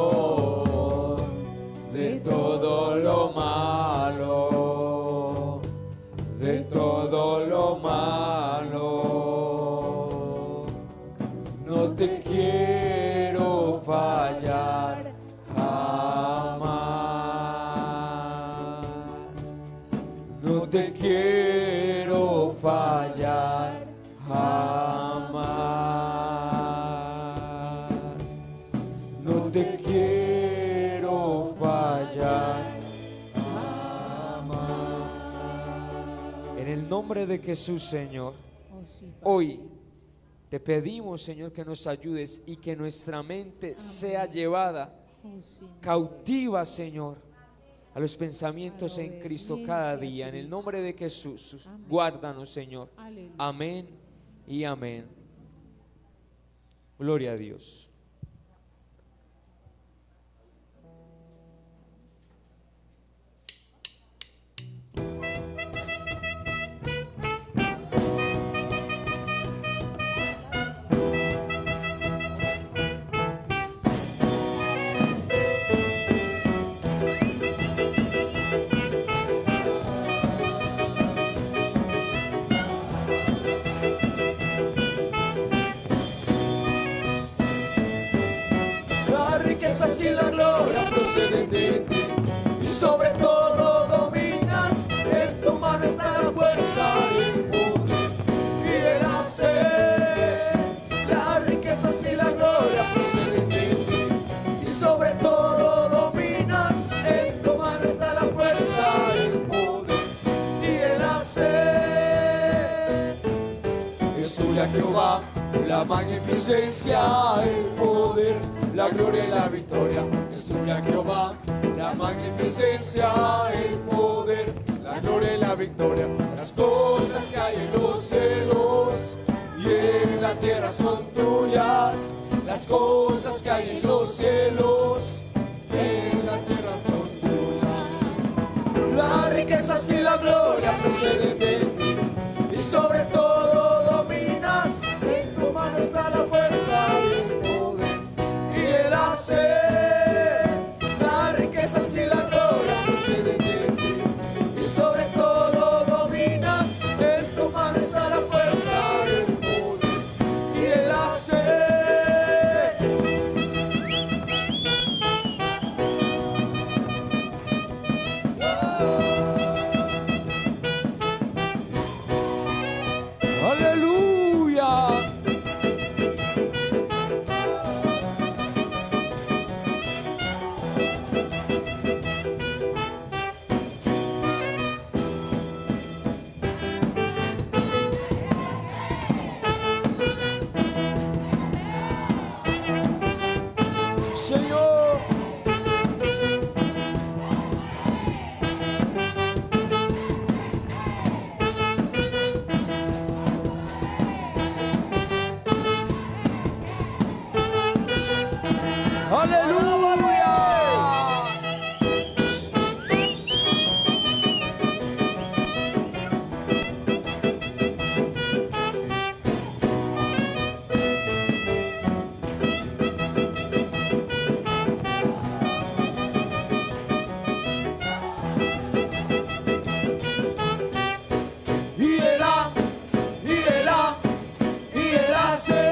de todo lo malo, de todo lo malo. No te quiero fallar jamás. No te quiero fallar jamás. No te quiero fallar jamás. En el nombre de Jesús, Señor, hoy te pedimos, Señor, que nos ayudes y que nuestra mente sea llevada cautiva, Señor, a los pensamientos en Cristo cada día. En el nombre de Jesús, guárdanos, Señor. Amén y amén. Gloria a Dios. Y la gloria proceden de ti, y sobre todo dominas. En tu mano está la fuerza y el poder y el hacer. Las riquezas y la gloria proceden de ti, y sobre todo dominas. En tu mano está la fuerza y el poder y el hacer. Es tuya, Jehová, la magnificencia, el poder, la gloria y la victoria. Es tuya, Jehová, la magnificencia, el poder, la gloria y la victoria. Las cosas que hay en los cielos y y en la tierra son tuyas las cosas que hay en los cielos, en la tierra son tuyas. Las riquezas y la gloria proceden de ti, y sobre todo dominas, en tu mano está la fuerza y el poder y el hacer. Las riquezas y la gloria proceden de ti, y sobre todo dominas, en tu mano está la fuerza y el poder y el hacer. Aleluya. Señor.